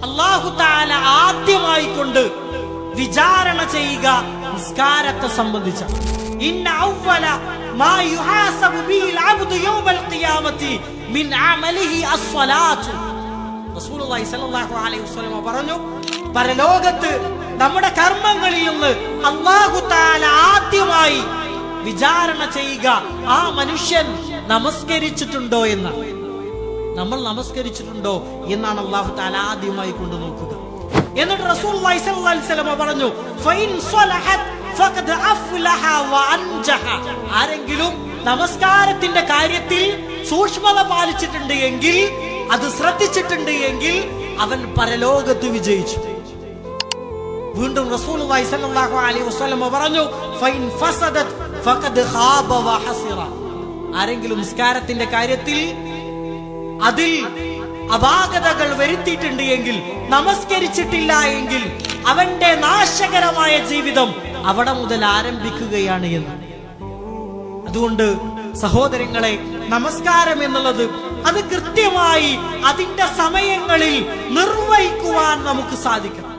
അല്ലാഹു തആല ആദ്യമായി കൊണ്ട് വിചാരണ ചെയ്യുക നിസ്കാരത്തെ സംബന്ധിച്ച. ഇന്ന അവ്വല മാ യുഹാസബു ബിൽ അബ്ദു യൗമൽ ഖിയാമത്തി മിൻ അമലിഹി അസ്സലാത്തു. റസൂലുള്ളാഹി സ്വല്ലല്ലാഹു അലൈഹി വസല്ലം പറഞ്ഞു, പരലോകത്ത് നമ്മുടെ കർമ്മങ്ങളിൽ നിന്ന് അല്ലാഹു തആല ആദ്യമായി വിചാരണ ചെയ്യുക ആ മനുഷ്യൻ നമസ്കരിച്ചിട്ടുണ്ടോ എന്ന്. നമ്മൾ നമസ്കരിച്ചിട്ടുണ്ടോ എന്നാണ് അല്ലാഹു തആല ആദ്യമായി കൊണ്ട് നോക്കുക. എന്നിട്ട് റസൂലുള്ളാഹി സ്വല്ലല്ലാഹു അലൈഹി വസല്ലം പറഞ്ഞു, ഫൈൻ സ്വലഹത് ഫഖദ് അഫ്ലഹ വ അൻജഹ. ആരെങ്കിലും നമസ്കാരത്തിന്റെ കാര്യത്തിൽ സൂക്ഷ്മത പാലിച്ചിട്ടുണ്ട് എങ്കിൽ, അത് ശ്രദ്ധിച്ചിട്ടുണ്ട് എങ്കിൽ അവൻ പരലോകത്ത് വിജയിച്ചു. വീണ്ടും റസൂലുള്ളാഹി സ്വല്ലല്ലാഹു അലൈഹി വസല്ലം പറഞ്ഞു, ഫൈൻ ഫസദത് ഫഖദ് ഖാബ വ ഹസിറ. ആരെങ്കിലും നിസ്കാരത്തിന്റെ കാര്യത്തിൽ അതിൽ അപാകതകൾ വരുത്തിയിട്ടുണ്ട് എങ്കിൽ, നമസ്കരിച്ചിട്ടില്ല എങ്കിൽ അവന്റെ നാശകരമായ ജീവിതം അവിടെ മുതൽ ആരംഭിക്കുകയാണ് എന്ന്. അതുകൊണ്ട് സഹോദരങ്ങളെ, നമസ്കാരം എന്നുള്ളത് അത് കൃത്യമായി അതിന്റെ സമയങ്ങളിൽ നിർവഹിക്കുവാൻ നമുക്ക് സാധിക്കണം.